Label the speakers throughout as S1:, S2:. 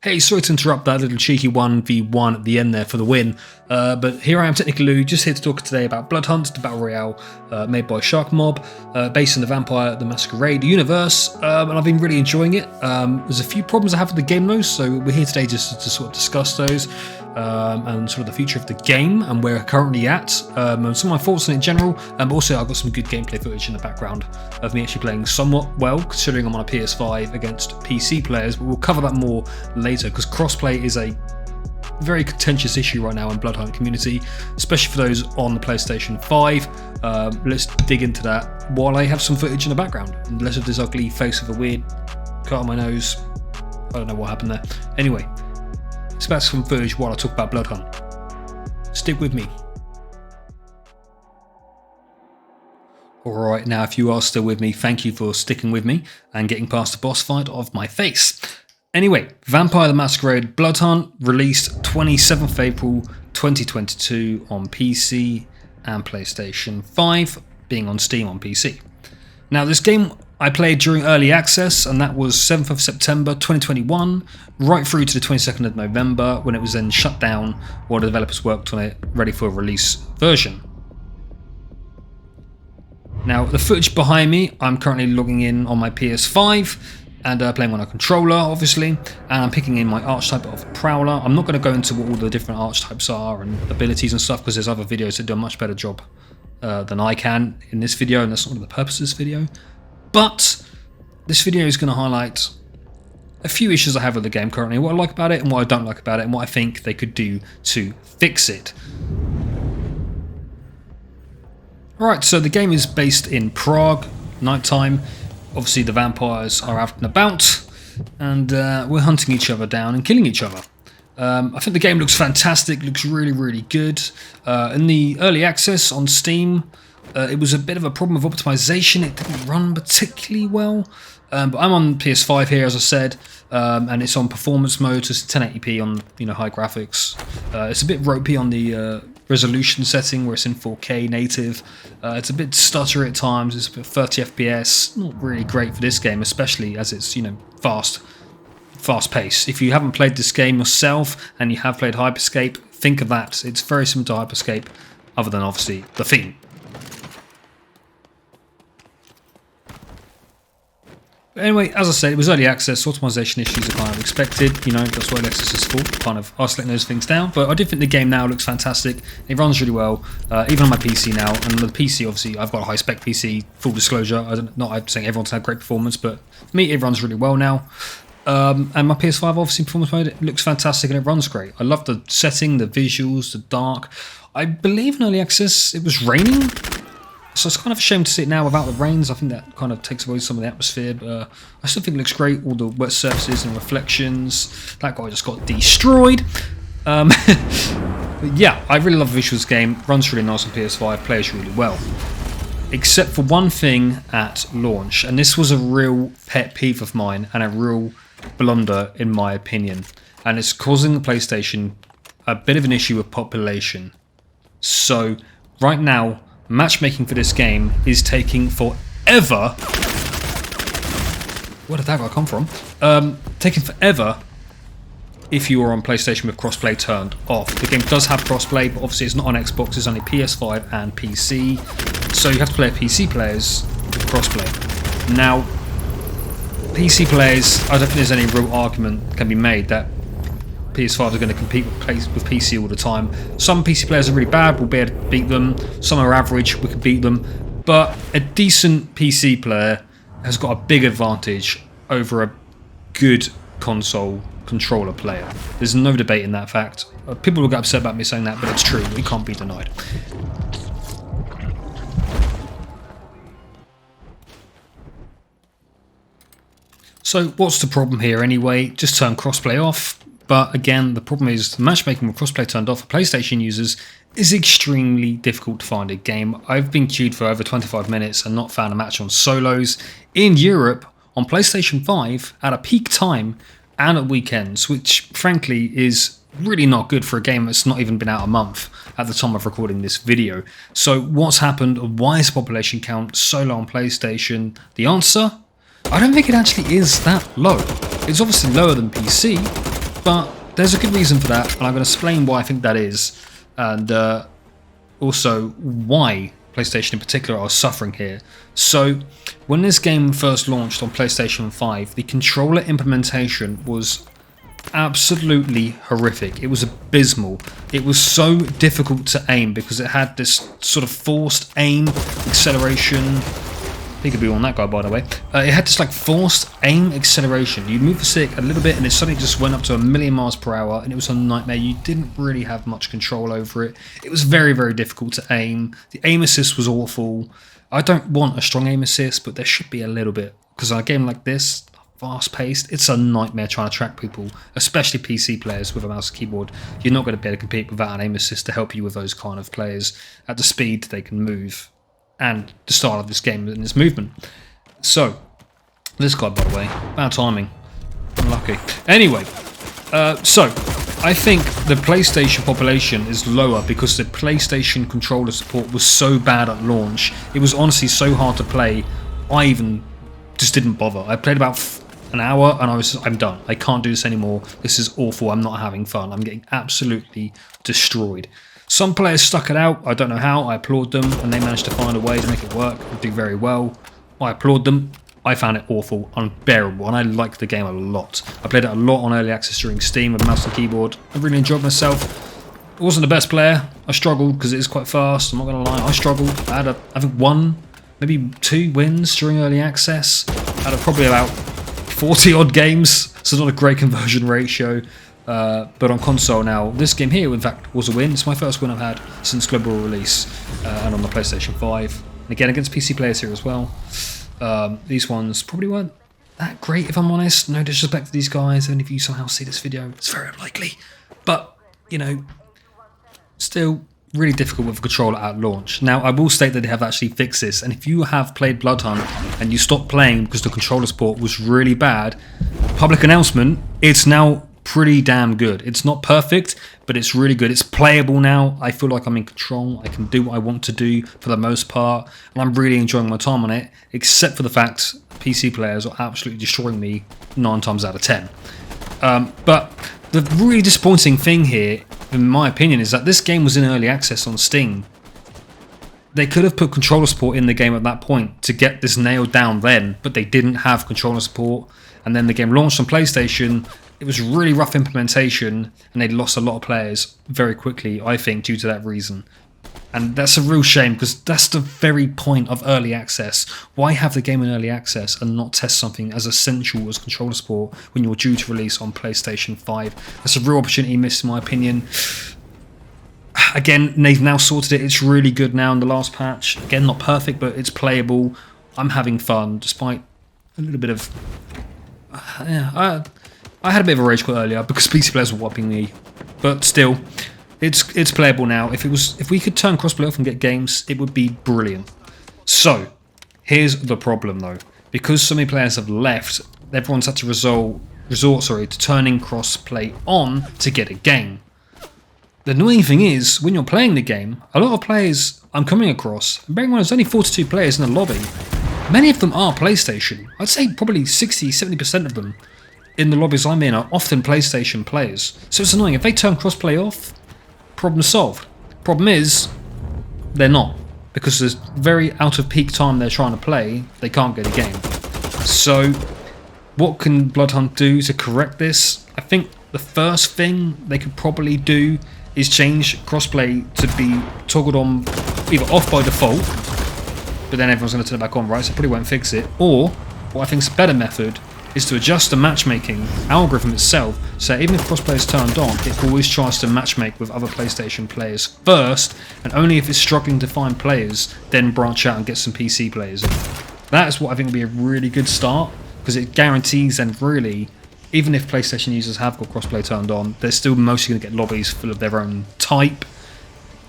S1: Hey, sorry to interrupt that little cheeky 1v1 at the end there for the win, but here I am, Technically Lou, just here to talk today about Bloodhunt, the Battle Royale made by Shark Mob, based in the Vampire the Masquerade universe, and I've been really enjoying it. There's a few problems I have with the game though, so we're here today just to sort of discuss those, and sort of the future of the game and where we're currently at, and some of my thoughts on it in general, but also I've got some good gameplay footage in the background of me actually playing somewhat well, considering I'm on a PS5 against PC players, but we'll cover that more later, because crossplay is a very contentious issue right now in Bloodhunt community, especially for those on the PlayStation 5. Let's dig into that while I have some footage in the background, and less of this ugly face with a weird cut on my nose. I don't know what happened there. Anyway, it's about some footage while I talk about Bloodhunt. Stick with me. Alright, now if you are still with me, thank you for sticking with me and getting past the boss fight of my face. Anyway, Vampire the Masquerade Bloodhunt released 27th April 2022 on PC and PlayStation 5, being on Steam on PC. Now this game I played during early access, and that was 7th of September 2021, right through to the 22nd of November, when it was then shut down while the developers worked on it, ready for a release version. Now the footage behind me, I'm currently logging in on my PS5, and playing on a controller, obviously, and I'm picking in my archetype of Prowler. I'm not going to go into what all the different archetypes are and abilities and stuff, because there's other videos that do a much better job than I can in this video, and that's not one of the purposes of this video. But this video is going to highlight a few issues I have with the game currently, what I like about it and what I don't like about it, and what I think they could do to fix it. Alright, so the game is based in Prague, nighttime. Obviously the vampires are out and about, and we're hunting each other down and killing each other. I think the game looks fantastic, looks really good. In the early access on Steam, it was a bit of a problem of optimization. It didn't run particularly well, but I'm on PS5 here, as I said, and it's on performance mode, so it's 1080p on high graphics. It's a bit ropey on the resolution setting, where it's in 4K native. It's a bit stuttery at times. It's about 30 FPS. Not really great for this game, especially as it's fast paced. If you haven't played this game yourself and you have played Hyperscape, think of that. It's very similar to Hyperscape, other than obviously the theme. But anyway, as I said, it was early access, so optimization issues are kind of expected, that's what early access is for, kind of isolating those things down. But I do think the game now looks fantastic, it runs really well, even on my PC now, and the PC, obviously, I've got a high-spec PC, full disclosure, I'm saying everyone's had great performance, but for me, it runs really well now. And my PS5, obviously, performance mode, it looks fantastic and it runs great. I love the setting, the visuals, the dark. I believe in early access it was raining, so it's kind of a shame to see it now without the rains. I think that kind of takes away some of the atmosphere, but I still think it looks great. All the wet surfaces and reflections. That guy just got destroyed. But yeah, I really love the visuals of this game. Runs really nice on PS5, plays really well. Except for one thing at launch, and this was a real pet peeve of mine and a real blunder in my opinion. And it's causing the PlayStation a bit of an issue with population. So right now, matchmaking for this game is taking forever. Where did that guy come from? Taking forever if you are on PlayStation with crossplay turned off. The game does have crossplay, but obviously it's not on Xbox, it's only PS5 and PC. So you have to play PC players with crossplay. Now, PC players, I don't think there's any real argument can be made that PS5 are going to compete with PC all the time. Some PC players are really bad, we'll be able to beat them. Some are average, we can beat them. But a decent PC player has got a big advantage over a good console controller player. There's no debate in that fact. People will get upset about me saying that, but it's true. It can't be denied. So what's the problem here anyway? Just turn crossplay off. But again, the problem is the matchmaking with crossplay turned off for PlayStation users is extremely difficult to find a game. I've been queued for over 25 minutes and not found a match on solos in Europe on PlayStation 5 at a peak time and at weekends, which frankly is really not good for a game that's not even been out a month at the time of recording this video. So what's happened? Why is the population count so low on PlayStation? The answer? I don't think it actually is that low. It's obviously lower than PC, But there's a good reason for that, and I'm going to explain why I think that is, and also why PlayStation in particular are suffering here. So, when this game first launched on PlayStation 5, the controller implementation was absolutely horrific. It was abysmal. It was so difficult to aim because it had this sort of forced aim acceleration. Peekaboo on that guy, by the way. It had this like forced aim acceleration. You'd move the stick a little bit and it suddenly just went up to 1,000,000 miles per hour, and it was a nightmare. You didn't really have much control over it. It was very, very difficult to aim. The aim assist was awful. I don't want a strong aim assist, but there should be a little bit, because on a game like this, fast-paced, it's a nightmare trying to track people, especially PC players with a mouse and keyboard. You're not going to be able to compete without an aim assist to help you with those kind of players at the speed they can move and the style of this game and its movement. So, this guy, by the way, bad timing. Unlucky. Anyway, so I think the PlayStation population is lower because the PlayStation controller support was so bad at launch. It was honestly so hard to play. I even just didn't bother. I played about an hour and I'm done. I can't do this anymore. This is awful. I'm not having fun. I'm getting absolutely destroyed. Some players stuck it out. I don't know how. I applaud them, and they managed to find a way to make it work and do very well. I applaud them. I found it awful, unbearable, and I liked the game a lot. I played it a lot on early access during Steam with mouse and keyboard. I really enjoyed myself. I wasn't the best player. I struggled because it is quite fast. I'm not going to lie. I struggled. I had I think one, maybe 2 wins during early access out of probably about 40 odd games. So not a great conversion ratio. But on console now, this game here, in fact, was a win. It's my first win I've had since global release, and on the PlayStation 5. And again, against PC players here as well. These ones probably weren't that great, if I'm honest. No disrespect to these guys, and if you somehow see this video, it's very unlikely. But, you know, still really difficult with a controller at launch. Now, I will state that they have actually fixed this, and if you have played Bloodhunt and you stopped playing because the controller support was really bad, public announcement, it's now pretty damn good. It's not perfect, but it's really good. It's playable now. I feel like I'm in control. I can do what I want to do for the most part, and I'm really enjoying my time on it, except for the fact PC players are absolutely destroying me 9 times out of 10. But the really disappointing thing here, in my opinion, is that this game was in early access on Steam. They could have put controller support in the game at that point to get this nailed down then, but they didn't have controller support, and then the game launched on PlayStation. It was really rough implementation, and they'd lost a lot of players very quickly, I think, due to that reason. And that's a real shame, because that's the very point of early access. Why have the game in early access and not test something as essential as controller support when you're due to release on PlayStation 5? That's a real opportunity missed, in my opinion. Again, they've now sorted it. It's really good now in the last patch. Again, not perfect, but it's playable. I'm having fun, despite a little bit of... I had a bit of a rage quit earlier because PC players were whopping me, but still, it's playable now. If we could turn crossplay off and get games, it would be brilliant. So, here's the problem though. Because so many players have left, everyone's had to resort to turning crossplay on to get a game. The annoying thing is, when you're playing the game, a lot of players I'm coming across, and bearing in mind there's only 42 players in the lobby, many of them are PlayStation. I'd say probably 60-70% of them in the lobbies I'm in are often PlayStation players. So it's annoying. If they turn crossplay off, problem solved. Problem is, they're not. Because there's very out of peak time they're trying to play, they can't get a game. So, what can Bloodhunt do to correct this? I think the first thing they could probably do is change crossplay to be toggled on either off by default, but then everyone's going to turn it back on, right? So probably won't fix it. Or, what I think is a better method is to adjust the matchmaking algorithm itself, so even if crossplay is turned on, it always tries to matchmake with other PlayStation players first, and only if it's struggling to find players, then branch out and get some PC players in. That is what I think would be a really good start, because it guarantees then really, even if PlayStation users have got crossplay turned on, they're still mostly going to get lobbies full of their own type,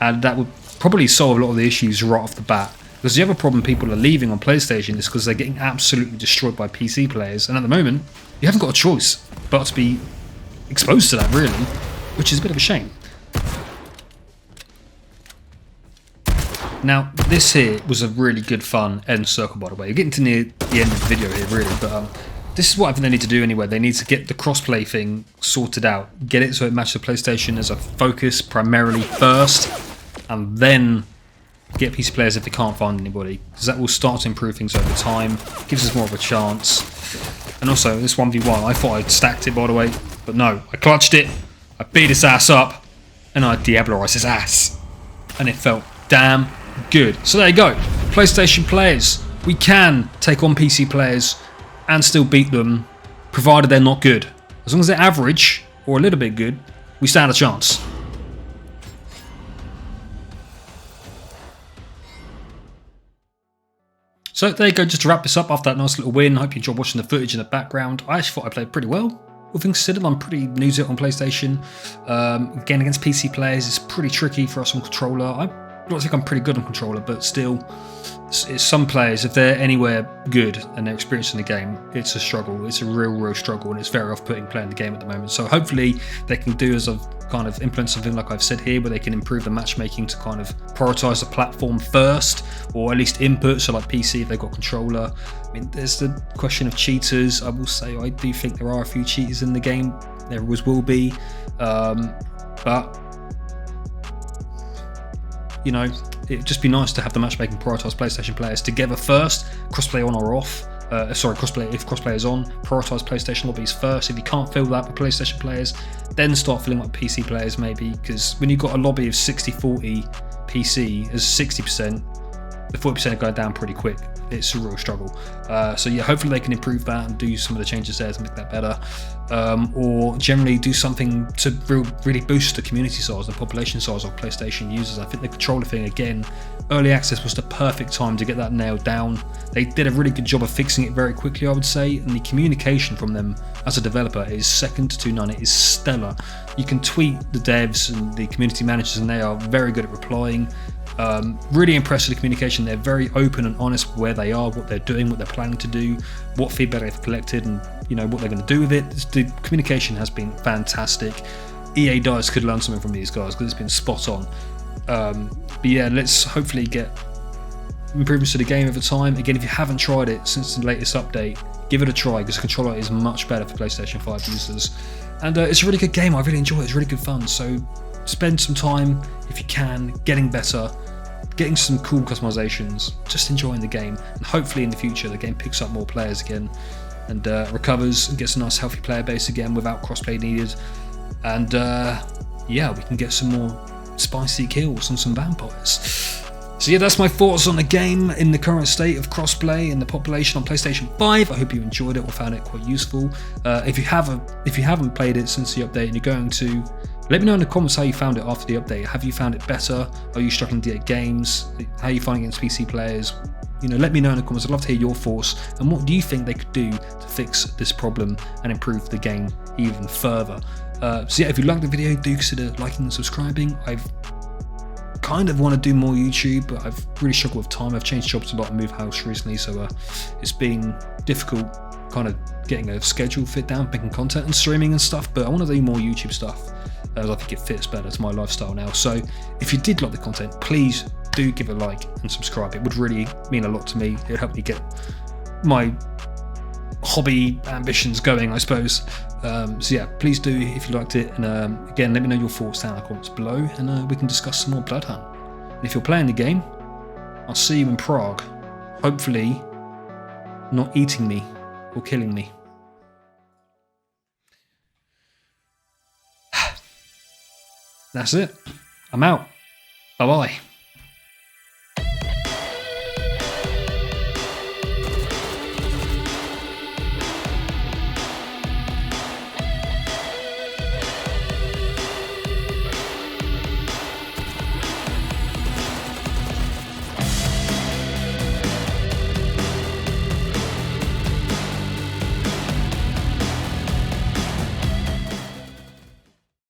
S1: and that would probably solve a lot of the issues right off the bat. Because the other problem people are leaving on PlayStation is because they're getting absolutely destroyed by PC players, and at the moment, you haven't got a choice but to be exposed to that, really, which is a bit of a shame. Now, this here was a really good fun end circle, by the way. You're getting to near the end of the video here, really, but this is what I think they need to do anyway. They need to get the crossplay thing sorted out. Get it so it matches the PlayStation as a focus primarily first, and then get PC players if they can't find anybody, because that will start to improve things over time, gives us more of a chance. And also, this 1v1, I thought I'd stacked it, by the way, but no, I clutched it, I beat his ass up, and I Diabloized his ass. And it felt damn good. So there you go, PlayStation players, we can take on PC players and still beat them, provided they're not good. As long as they're average, or a little bit good, we stand a chance. So there you go, just to wrap this up after that nice little win. I hope you enjoyed watching the footage in the background. I actually thought I played pretty well. All things considered, I'm pretty new to it on PlayStation. Again, against PC players, it's pretty tricky for us on controller. I don't think I'm pretty good on controller, but still, it's some players, if they're anywhere good and they're experienced in the game, it's a struggle. It's a real struggle, and it's very off-putting playing the game at the moment. So hopefully they can do, as I've kind of implement something like I've said here, where they can improve the matchmaking to kind of prioritize the platform first, or at least input. So like PC, if they've got controller. I mean, there's the question of cheaters. I will say I do think there are a few cheaters in the game. There always will be, but you know, it'd just be nice to have the matchmaking prioritize PlayStation players together first, crossplay on or off. Crossplay, if crossplay is on, prioritize PlayStation lobbies first. If you can't fill that with PlayStation players, then start filling up PC players maybe, because when you've got a lobby of 60-40 PC as 60%, the 40% are going down pretty quick. It's a real struggle. So yeah, hopefully they can improve that and do some of the changes there to make that better, or generally do something to really boost the community size, the population size of PlayStation users. I think the controller thing, again, early access was the perfect time to get that nailed down. They did a really good job of fixing it very quickly, I would say, and the communication from them as a developer is second to none. It is stellar. You can tweet the devs and the community managers, and they are very good at replying. Really impressed with the communication. They're very open and honest with where they are, what they're doing, what they're planning to do, what feedback they've collected, and you know what they're going to do with it. The communication has been fantastic. EA Dice could learn something from these guys because it's been spot on. But yeah, let's hopefully get improvements to the game over time. Again, if you haven't tried it since the latest update, give it a try, because the controller is much better for PlayStation 5 users. And it's a really good game. I really enjoy it. It's really good fun. So spend some time, if you can, getting better, getting some cool customizations, just enjoying the game, and hopefully in the future the game picks up more players again and recovers and gets a nice healthy player base again without crossplay needed. And yeah, we can get some more spicy kills on some vampires. So yeah, that's my thoughts on the game in the current state of crossplay and the population on PlayStation 5. I hope you enjoyed it or found it quite useful. If you haven't played it since the update and you're going to, let me know in the comments how you found it after the update. Have you found it better? Are you struggling to get games? How are you finding it against PC players? You know, let me know in the comments. I'd love to hear your thoughts, and what do you think they could do to fix this problem and improve the game even further. So yeah, if you liked the video, do consider liking and subscribing. I've kind of want to do more YouTube, but I've really struggled with time. I've changed jobs a lot and moved house recently, so it's been difficult kind of getting a schedule fit down, making content and streaming and stuff. But I want to do more YouTube stuff, as I think it fits better to my lifestyle now. So if you did like the content, please do give a like and subscribe. It would really mean a lot to me. It would help me get my hobby ambitions going, I suppose. So yeah, please do if you liked it, and again, let me know your thoughts down in the comments below, and we can discuss some more Bloodhunt. And if you're playing the game, I'll see you in Prague, hopefully not eating me or killing me. That's it. I'm out. Bye bye.